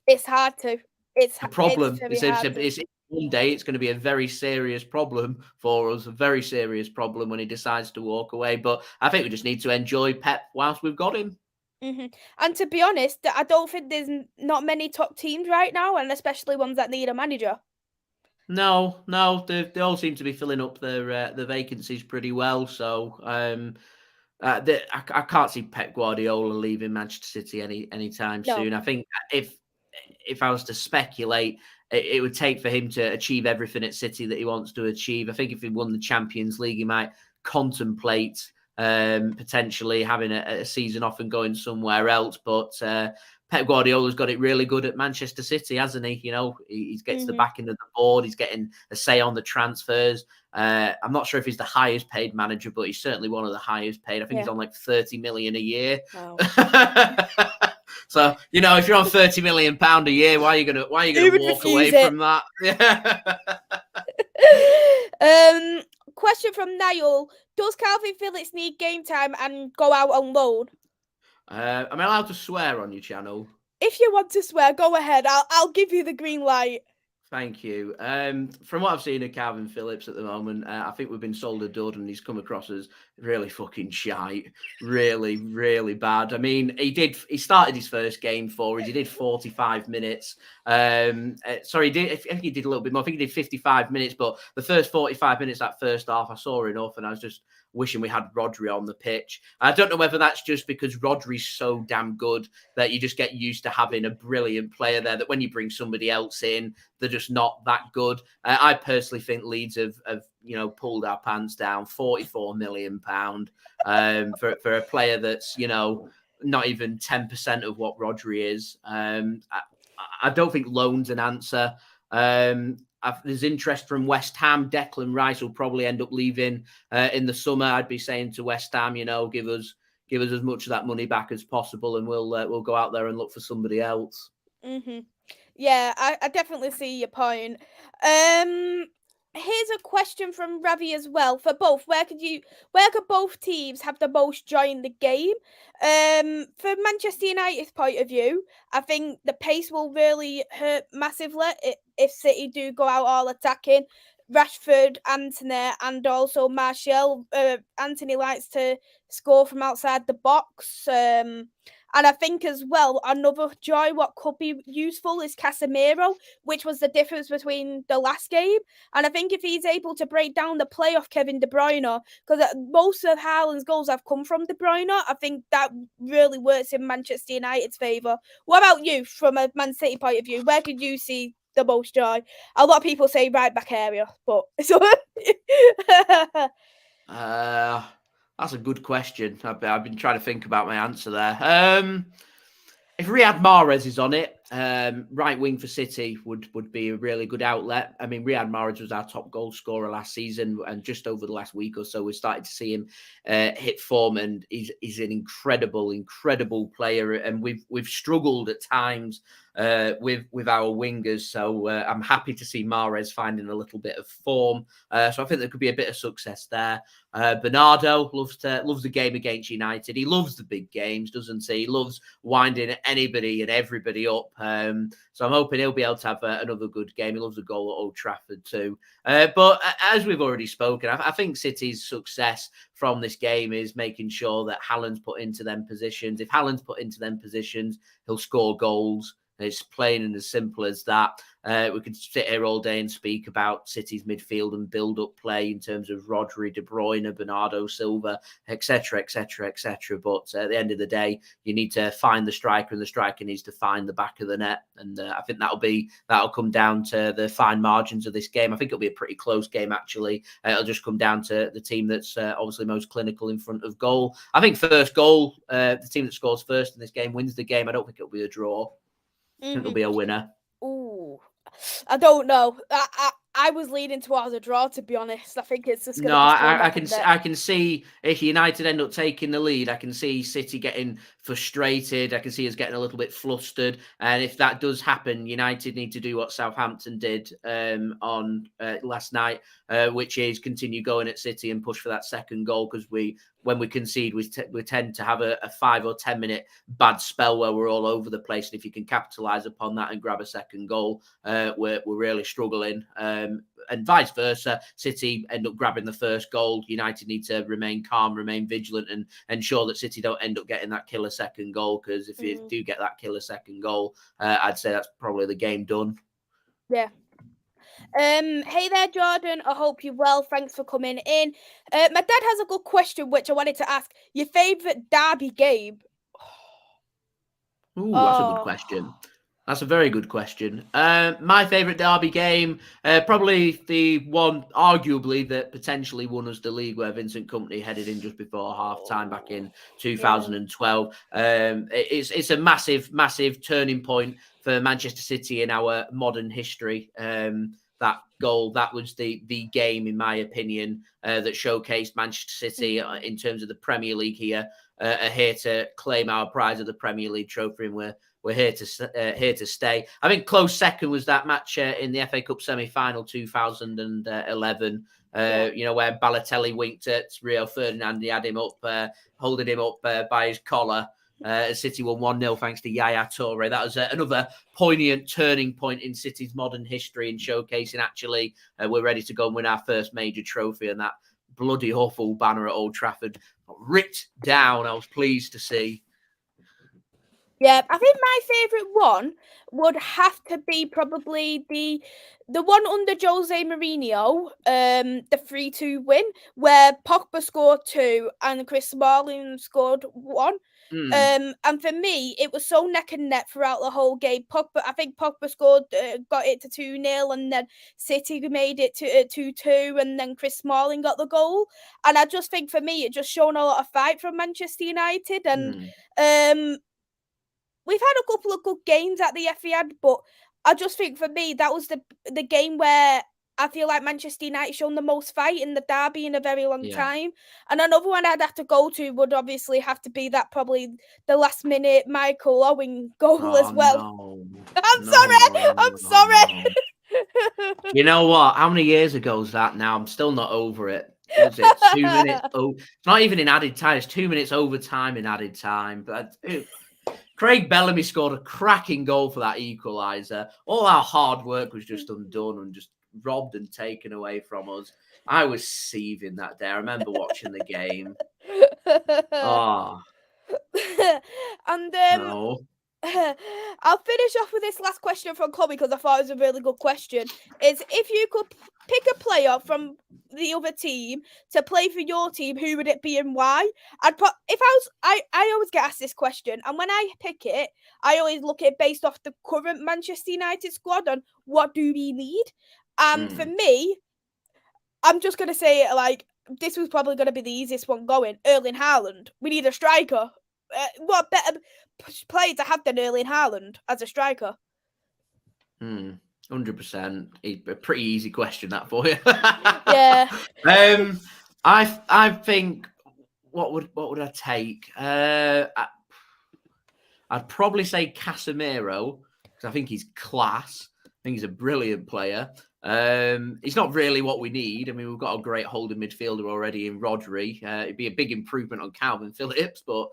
It's hard to. It's a problem. One day it's going to be a very serious problem for us, a very serious problem when he decides to walk away. But I think we just need to enjoy Pep whilst we've got him. Mm-hmm. And to be honest, I don't think there's not many top teams right now, and especially ones that need a manager. No, they all seem to be filling up their vacancies pretty well. So I can't see Pep Guardiola leaving Manchester City anytime soon. I think if I was to speculate, it would take for him to achieve everything at City that he wants to achieve. I think if he won the Champions League, he might contemplate potentially having a season off and going somewhere else. But Pep Guardiola's got it really good at Manchester City, hasn't he? He gets the backing of the board. He's getting a say on the transfers. I'm not sure if he's the highest paid manager, but he's certainly one of the highest paid. I think he's on like 30 million a year. Wow. So, if you're on 30 million pound a year, why are you gonna walk away from that? Question from Niall: does Calvin Phillips need game time and go out on loan? Am I allowed to swear on your channel? If you want to swear, go ahead. I'll give you the green light. Thank you. From what I've seen of Calvin Phillips at the moment, I think we've been sold a dud, and he's come across as really fucking shite. Really, really bad. I mean, he started his first game for us. He did 45 minutes. Sorry, I think he did a little bit more. I think he did 55 minutes, but the first 45 minutes, that first half, I saw enough, and I was just wishing we had Rodri on the pitch. I don't know whether that's just because Rodri's so damn good that you just get used to having a brilliant player there, that when you bring somebody else in, they're just not that good. I personally think Leeds have pulled our pants down. £44 million for a player that's not even 10% of what Rodri is. I don't think loan's an answer. There's interest from West Ham. Declan Rice will probably end up leaving in the summer. I'd be saying to West Ham, give us as much of that money back as possible, and we'll go out there and look for somebody else. Mm-hmm. Yeah, I definitely see your point. Here's a question from Ravi as well for both. Where could both teams have the most joy in the game? For Manchester United's point of view, I think the pace will really hurt massively if City do go out all attacking. Rashford, Antony, and also Martial. Antony likes to score from outside the box. And I think as well, another joy, what could be useful is Casemiro, which was the difference between the last game. And I think if he's able to break down the play of Kevin De Bruyne, because most of Haaland's goals have come from De Bruyne, I think that really works in Manchester United's favour. What about you, from a Man City point of view? Where could you see the most joy? A lot of people say right back area, but... That's a good question. I've been trying to think about my answer there. If Riyad Mahrez is on it, Right wing for City would be a really good outlet. I mean, Riyad Mahrez was our top goal scorer last season, and just over the last week or so, we started to see him hit form, and he's an incredible player. And we've struggled at times with our wingers, so I'm happy to see Mahrez finding a little bit of form. So I think there could be a bit of success there. Bernardo loves the game against United. He loves the big games, doesn't he? He loves winding anybody and everybody up. So I'm hoping he'll be able to have another good game. He loves a goal at Old Trafford too. But as we've already spoken, I think City's success from this game is making sure that Haaland's put into them positions. If Haaland's put into them positions, he'll score goals. It's plain and as simple as that. We could sit here all day and speak about City's midfield and build-up play in terms of Rodri, De Bruyne, Bernardo Silva, etc., etc., etc. But at the end of the day, you need to find the striker, and the striker needs to find the back of the net. And I think that'll come down to the fine margins of this game. I think it'll be a pretty close game, actually. It'll just come down to the team that's obviously most clinical in front of goal. I think first goal, the team that scores first in this game wins the game. I don't think it'll be a draw. I think there'll be a winner. Ooh, I don't know. I was leaning towards a draw, to be honest. I think it's just going to be I can see if United end up taking the lead, I can see City getting frustrated. I can see us getting a little bit flustered. And if that does happen, United need to do what Southampton did on last night, which is continue going at City and push for that second goal, because when we concede, we tend to have a 5 or 10 minute bad spell where we're all over the place. And if you can capitalise upon that and grab a second goal, we're really struggling. And vice versa, City end up grabbing the first goal. United need to remain calm, remain vigilant, and ensure that City don't end up getting that killer second goal. Because if you do get that killer second goal, I'd say that's probably the game done. Yeah. Hey there, Jordan. I hope you're well. Thanks for coming in. My dad has a good question, which I wanted to ask. Your favourite derby game? Ooh, that's a good question. That's a very good question. My favourite derby game, probably the one, arguably, that potentially won us the league, where Vincent Kompany headed in just before half-time back in 2012. It's a massive turning point for Manchester City in our modern history. That goal, that was the game, in my opinion, that showcased Manchester City in terms of the Premier League here. Are here to claim our prize of the Premier League trophy, and we're here to stay. I think close second was that match in the FA Cup semi-final 2011. Where Balotelli winked at Rio Ferdinand. He had him up, holding him up by his collar. City won 1-0 thanks to Yaya Toure. That was another poignant turning point in City's modern history, and showcasing actually we're ready to go and win our first major trophy. And that bloody awful banner at Old Trafford ripped down. I was pleased to see. Yeah, I think my favourite one would have to be probably the one under Jose Mourinho, the 3-2 win, where Pogba scored 2 and Chris Smalling scored 1. And for me, it was so neck and neck throughout the whole game. I think Pogba scored, got it to 2-0, and then City made it to 2-2, and then Chris Smalling got the goal. And I just think for me, it just shown a lot of fight from Manchester United, and we've had a couple of good games at the Etihad, but I just think for me that was the game where I feel like Manchester United shown the most fight in the derby in a very long time. And another one I'd have to go to would obviously have to be that probably the last minute Michael Owen goal as well. No. I'm sorry. You know what? How many years ago is that now? I'm still not over it. Was it 2 minutes? It's not even in added time. It's 2 minutes overtime in added time. But Craig Bellamy scored a cracking goal for that equaliser. All our hard work was just undone and just robbed and taken away from us. I was seething that day. I remember watching the game. And no. I'll finish off with this last question from Chloe, because I thought it was a really good question. Is if you could pick a player from the other team to play for your team, who would it be and why? I always get asked this question, and when I pick it, I always look at it based off the current Manchester United squad and what do we need. And for me, I'm just gonna say it like this was probably gonna be the easiest one going. Erling Haaland. We need a striker. what better player to have than Erling Haaland as a striker? 100%. A pretty easy question that for you. Yeah. I think what would I take? I'd probably say Casemiro because I think he's class. I think he's a brilliant player. It's not really what we need. I mean, we've got a great holding midfielder already in Rodri. It'd be a big improvement on Calvin Phillips, but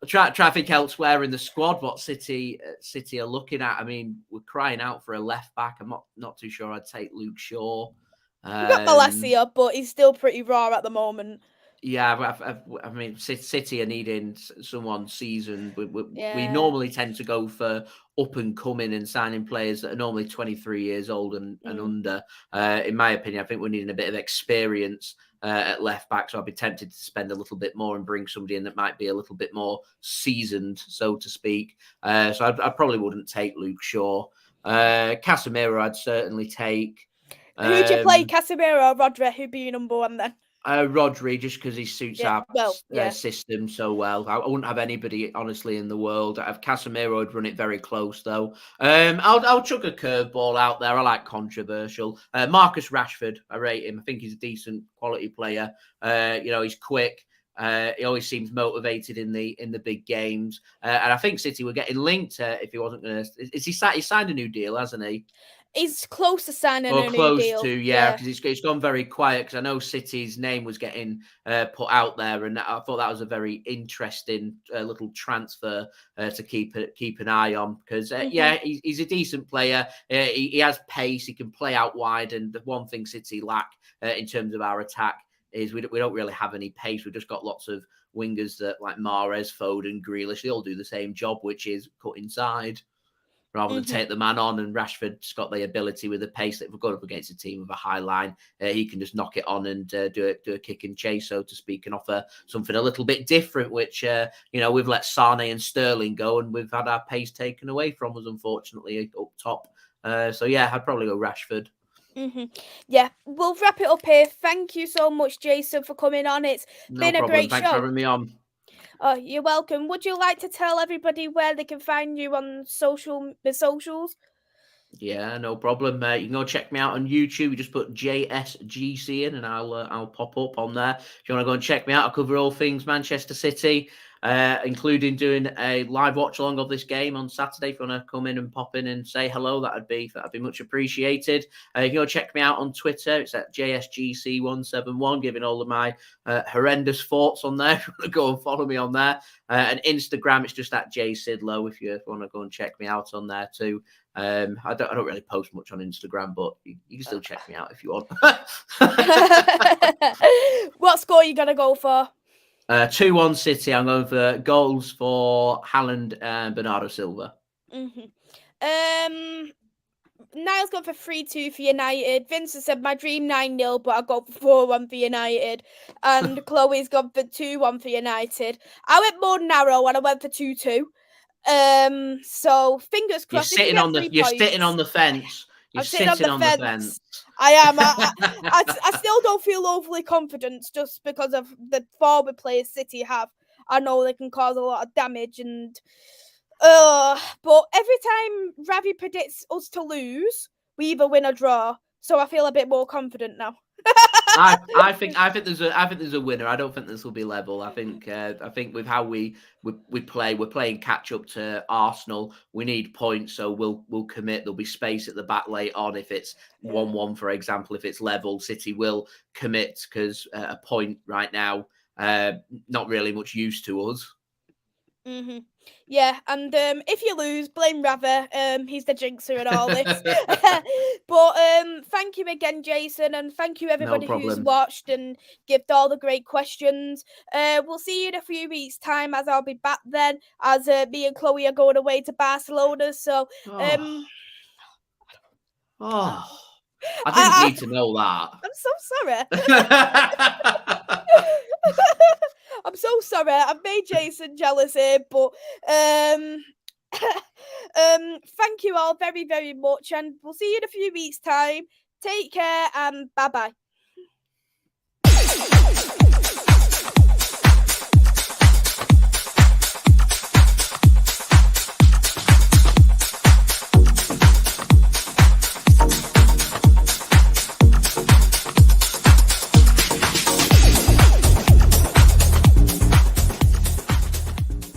traffic elsewhere in the squad. What City are looking at? I mean, we're crying out for a left back. I'm not too sure I'd take Luke Shaw. We've got Malacia, but he's still pretty raw at the moment. Yeah, I mean, City are needing someone seasoned. Yeah. We normally tend to go for up and coming and signing players that are normally 23 years old and under. In my opinion, I think we're needing a bit of experience at left back. So I'd be tempted to spend a little bit more and bring somebody in that might be a little bit more seasoned, so to speak. So I probably wouldn't take Luke Shaw. Casemiro, I'd certainly take. Who'd you play, Casemiro or Rodri? Who'd be your number one then? Rodri, just because he suits our system so well. I wouldn't have anybody, honestly, in the world. I'd have Casemiro. I'd run it very close, though. I'll chuck a curveball out there. I like controversial. Marcus Rashford, I rate him. I think he's a decent quality player. He's quick. He always seems motivated in the big games. And I think City were getting linked if he wasn't going to... He signed a new deal, hasn't he? He's close to signing a new deal. Close to, because it's gone very quiet. Because I know City's name was getting put out there, and I thought that was a very interesting little transfer to keep an eye on. Because he's a decent player. He has pace. He can play out wide. And the one thing City lack in terms of our attack is we don't really have any pace. We've just got lots of wingers that like Mahrez, Foden, Grealish. They all do the same job, which is cut inside. Rather than take the man on, and Rashford's got the ability with the pace that if we're going up against a team with a high line, he can just knock it on and do a kick and chase, so to speak, and offer something a little bit different, which, we've let Sane and Sterling go, and we've had our pace taken away from us, unfortunately, up top. I'd probably go Rashford. Yeah, we'll wrap it up here. Thank you so much, Jason, for coming on. It's been a great show. Thanks for having me on. Oh, you're welcome. Would you like to tell everybody where they can find you on the socials? Yeah, no problem. You can go check me out on YouTube. You just put JSGC in, and I'll pop up on there. If you want to go and check me out, I cover all things Manchester City, including doing a live watch along of this game on Saturday. If you want to come in and pop in and say hello, that'd be much appreciated. If you go check me out on Twitter, it's at JSGC171, giving all of my horrendous thoughts on there. If you want to go and follow me on there, and Instagram, it's just at JSidlow. If you want to go and check me out on there too. I don't really post much on Instagram, but you can still check me out if you want. What score are you gonna go for? 2-1 City. I'm going for goals for Haaland and Bernardo Silva. Niall's gone for 3-2 for United. Vincent said my dream 9-0, but I got for 4-1 for United. And Chloe's gone for 2-1 for United. I went more narrow and I went for 2-2. So fingers crossed. You're sitting on the fence. You're sitting on the fence. I am. I still don't feel overly confident just because of the forward players City have. I know they can cause a lot of damage, and but every time Ravi predicts us to lose, we either win or draw. So I feel a bit more confident now. I think there's a winner. I don't think this will be level. I think with how we play, we're playing catch up to Arsenal. We need points, so we'll commit. There'll be space at the back late on. If it's 1-1, for example, if it's level, City will commit because a point right now, not really much use to us. Yeah, and if you lose, blame Rather. He's the jinxer in all this. But thank you again, Jason, and thank you everybody who's watched and given all the great questions. We'll see you in a few weeks' time, as I'll be back then, as me and Chloe are going away to Barcelona. So, I didn't need to know that. I'm so sorry. I'm so sorry. I've made Jason jealous here, but thank you all very, very much, and we'll see you in a few weeks' time. Take care and bye-bye.